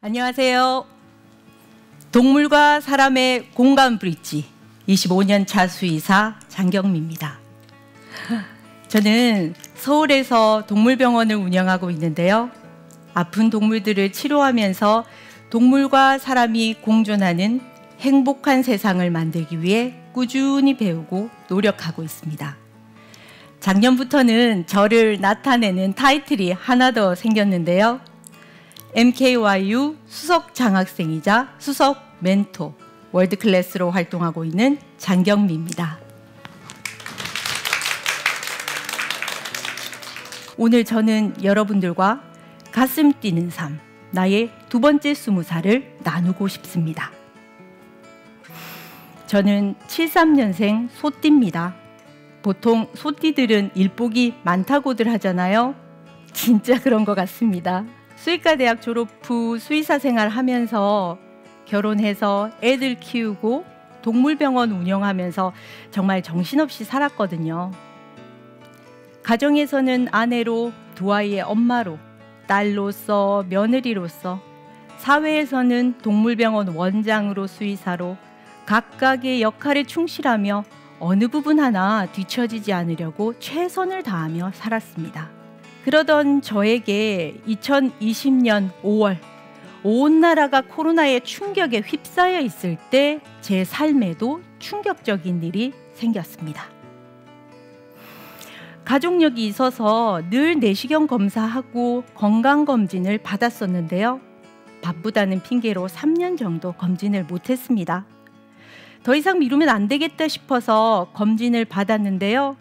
안녕하세요. 동물과 사람의 공감 브릿지 25년 차 수의사 장경미입니다. 저는 서울에서 동물병원을 운영하고 있는데요. 아픈 동물들을 치료하면서 동물과 사람이 공존하는 행복한 세상을 만들기 위해 꾸준히 배우고 노력하고 있습니다. 작년부터는 저를 나타내는 타이틀이 하나 더 생겼는데요. MKYU 수석 장학생이자 수석 멘토, 월드클래스로 활동하고 있는 장경미입니다. 오늘 저는 여러분들과 가슴 뛰는 삶, 나의 두 번째 20살을 나누고 싶습니다. 저는 73년생 소띠입니다. 보통 소띠들은 일복이 많다고들 하잖아요. 진짜 그런 것 같습니다. 수의과 대학 졸업 후 수의사 생활하면서 결혼해서 애들 키우고 동물병원 운영하면서 정말 정신없이 살았거든요. 가정에서는 아내로, 두 아이의 엄마로, 딸로서, 며느리로서, 사회에서는 동물병원 원장으로, 수의사로 각각의 역할에 충실하며 어느 부분 하나 뒤처지지 않으려고 최선을 다하며 살았습니다. 그러던 저에게 2020년 5월 온 나라가 코로나의 충격에 휩싸여 있을 때 제 삶에도 충격적인 일이 생겼습니다. 가족력이 있어서 늘 내시경 검사하고 건강검진을 받았었는데요. 바쁘다는 핑계로 3년 정도 검진을 못했습니다. 더 이상 미루면 안 되겠다 싶어서 검진을 받았는데요.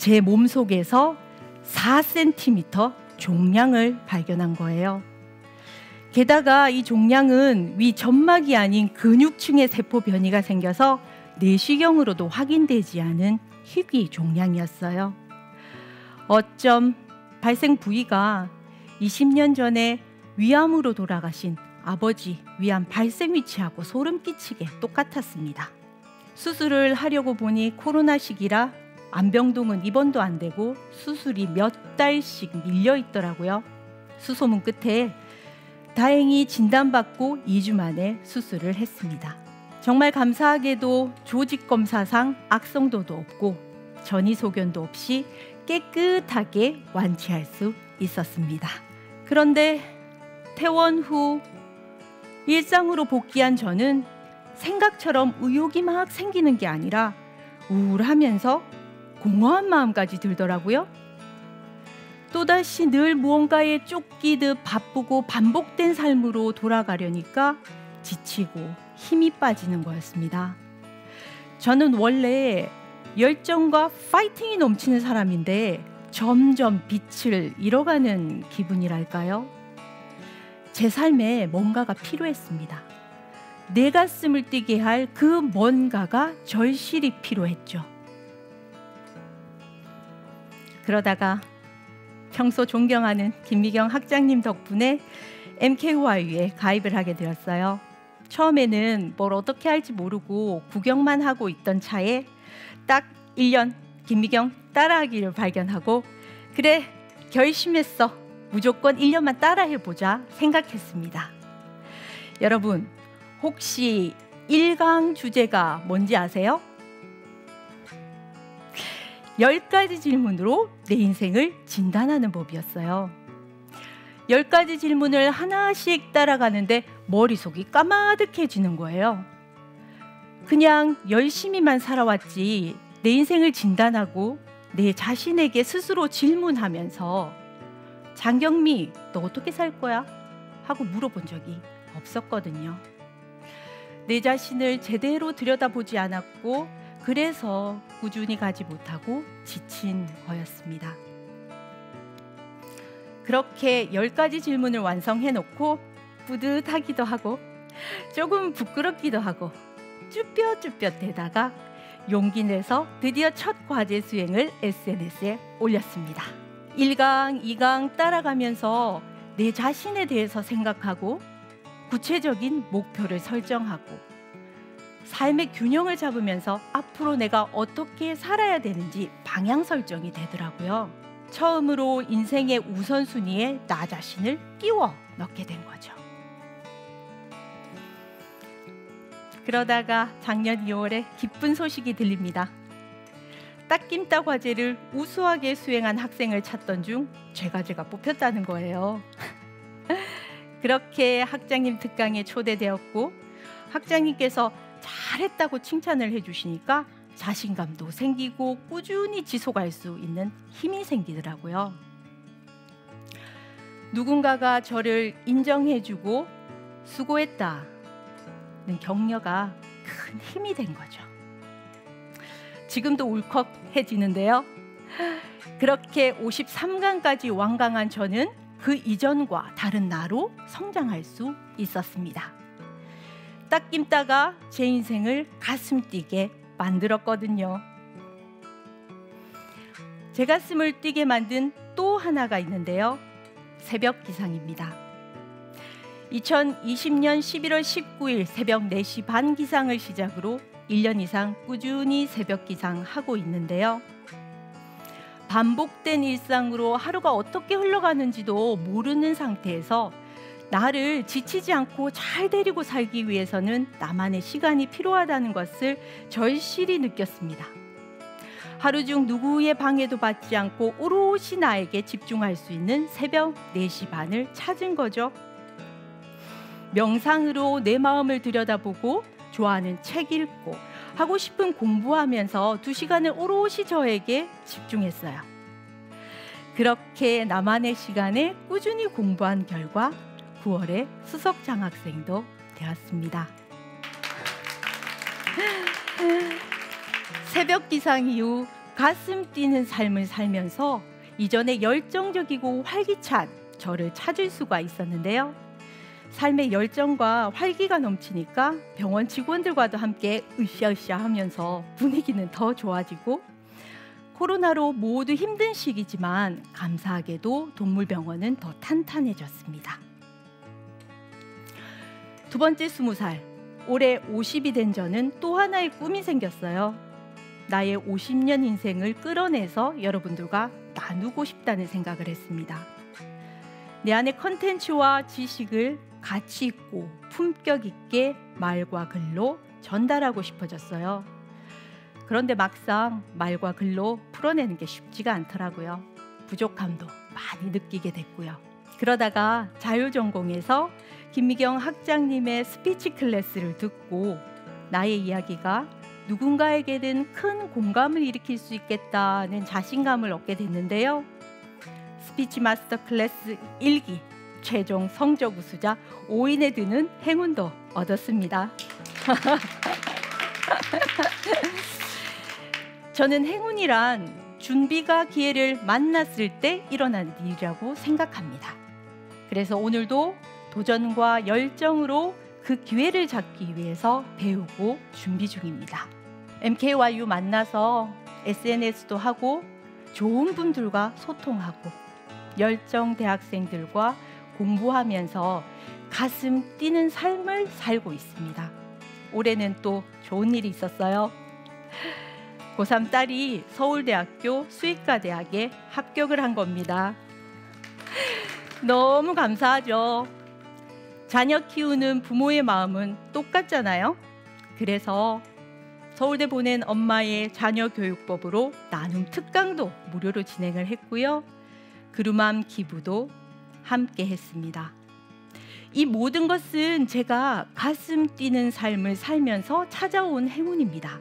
제 몸속에서 4cm 종양을 발견한 거예요. 게다가 이 종양은 위 점막이 아닌 근육층의 세포 변이가 생겨서 내시경으로도 확인되지 않은 희귀 종양이었어요. 어쩜 발생 부위가 20년 전에 위암으로 돌아가신 아버지 위암 발생 위치하고 소름 끼치게 똑같았습니다. 수술을 하려고 보니 코로나 시기라 안병동은 입원도 안 되고 수술이 몇 달씩 밀려 있더라고요. 수소문 끝에 다행히 진단받고 2주 만에 수술을 했습니다. 정말 감사하게도 조직검사상 악성도도 없고 전이소견도 없이 깨끗하게 완치할 수 있었습니다. 그런데 퇴원 후 일상으로 복귀한 저는 생각처럼 의욕이 막 생기는 게 아니라 우울하면서 공허한 마음까지 들더라고요. 또다시 늘 무언가에 쫓기듯 바쁘고 반복된 삶으로 돌아가려니까 지치고 힘이 빠지는 거였습니다. 저는 원래 열정과 파이팅이 넘치는 사람인데 점점 빛을 잃어가는 기분이랄까요? 제 삶에 뭔가가 필요했습니다. 내 가슴을 뛰게 할 그 뭔가가 절실히 필요했죠. 그러다가 평소 존경하는 김미경 학장님 덕분에 MKYU에 가입을 하게 되었어요. 처음에는 뭘 어떻게 할지 모르고 구경만 하고 있던 차에 딱 1년 김미경 따라하기를 발견하고 그래 결심했어. 무조건 1년만 따라해보자 생각했습니다. 여러분 혹시 1강 주제가 뭔지 아세요? 10가지 질문으로 내 인생을 진단하는 법이었어요. 10가지 질문을 하나씩 따라가는데 머릿속이 까마득해지는 거예요. 그냥 열심히만 살아왔지 내 인생을 진단하고 내 자신에게 스스로 질문하면서 장경미, 너 어떻게 살 거야? 하고 물어본 적이 없었거든요. 내 자신을 제대로 들여다보지 않았고 그래서 꾸준히 가지 못하고 지친 거였습니다. 그렇게 10가지 질문을 완성해놓고 뿌듯하기도 하고 조금 부끄럽기도 하고 쭈뼛쭈뼛대다가 용기 내서 드디어 첫 과제 수행을 SNS에 올렸습니다. 1강, 2강 따라가면서 내 자신에 대해서 생각하고 구체적인 목표를 설정하고 삶의 균형을 잡으면서 앞으로 내가 어떻게 살아야 되는지 방향 설정이 되더라고요. 처음으로 인생의 우선순위에 나 자신을 끼워 넣게 된 거죠. 그러다가 작년 2월에 기쁜 소식이 들립니다. 딱김따 과제를 우수하게 수행한 학생을 찾던 중 제 과제가 뽑혔다는 거예요. 그렇게 학장님 특강에 초대되었고 학장님께서 잘했다고 칭찬을 해주시니까 자신감도 생기고 꾸준히 지속할 수 있는 힘이 생기더라고요. 누군가가 저를 인정해주고 수고했다는 격려가 큰 힘이 된 거죠. 지금도 울컥해지는데요. 그렇게 53강까지 완강한 저는 그 이전과 다른 나로 성장할 수 있었습니다. 딱김따가 제 인생을 가슴 뛰게 만들었거든요. 제 가슴을 뛰게 만든 또 하나가 있는데요. 새벽 기상입니다. 2020년 11월 19일 새벽 4시 반 기상을 시작으로 1년 이상 꾸준히 새벽 기상하고 있는데요. 반복된 일상으로 하루가 어떻게 흘러가는지도 모르는 상태에서 나를 지치지 않고 잘 데리고 살기 위해서는 나만의 시간이 필요하다는 것을 절실히 느꼈습니다. 하루 중 누구의 방해도 받지 않고 오롯이 나에게 집중할 수 있는 새벽 4시 반을 찾은 거죠. 명상으로 내 마음을 들여다보고 좋아하는 책 읽고 하고 싶은 공부하면서 2시간을 오롯이 저에게 집중했어요. 그렇게 나만의 시간에 꾸준히 공부한 결과 9월에 수석 장학생도 되었습니다. 새벽 기상 이후 가슴 뛰는 삶을 살면서 이전에 열정적이고 활기찬 저를 찾을 수가 있었는데요. 삶의 열정과 활기가 넘치니까 병원 직원들과도 함께 으쌰으쌰 하면서 분위기는 더 좋아지고 코로나로 모두 힘든 시기지만 감사하게도 동물병원은 더 탄탄해졌습니다. 두 번째 20살, 올해 50이 된 저는 또 하나의 꿈이 생겼어요. 나의 50년 인생을 끌어내서 여러분들과 나누고 싶다는 생각을 했습니다. 내 안의 컨텐츠와 지식을 가치 있고 품격 있게 말과 글로 전달하고 싶어졌어요. 그런데 막상 말과 글로 풀어내는 게 쉽지가 않더라고요. 부족함도 많이 느끼게 됐고요. 그러다가 자유전공에서 김미경 학장님의 스피치 클래스를 듣고 나의 이야기가 누군가에게는 큰 공감을 일으킬 수 있겠다는 자신감을 얻게 됐는데요. 스피치 마스터 클래스 1기 최종 성적 우수자 5인에 드는 행운도 얻었습니다. 저는 행운이란 준비가 기회를 만났을 때 일어나는 일이라고 생각합니다. 그래서 오늘도 도전과 열정으로 그 기회를 잡기 위해서 배우고 준비 중입니다. MKYU 만나서 SNS도 하고 좋은 분들과 소통하고 열정 대학생들과 공부하면서 가슴 뛰는 삶을 살고 있습니다. 올해는 또 좋은 일이 있었어요. 고3 딸이 서울대학교 수의과대학에 합격을 한 겁니다. 너무 감사하죠. 자녀 키우는 부모의 마음은 똑같잖아요. 그래서 서울대 보낸 엄마의 자녀 교육법으로 나눔 특강도 무료로 진행을 했고요. 그루맘 기부도 함께 했습니다. 이 모든 것은 제가 가슴 뛰는 삶을 살면서 찾아온 행운입니다.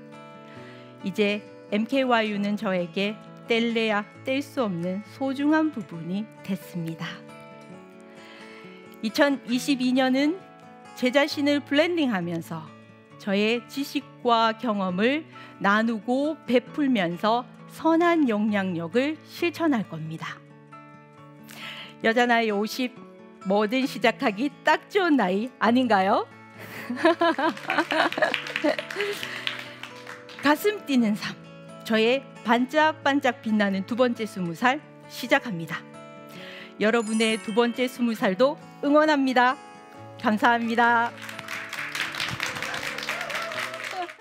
이제 MKYU는 저에게 뗄래야 뗄 수 없는 소중한 부분이 됐습니다. 2022년은 제 자신을 블렌딩하면서 저의 지식과 경험을 나누고 베풀면서 선한 영향력을 실천할 겁니다. 여자 나이 50, 뭐든 시작하기 딱 좋은 나이 아닌가요? 가슴 뛰는 삶, 저의 반짝반짝 빛나는 두 번째 20살 시작합니다. 여러분의 두 번째 20살도 응원합니다. 감사합니다.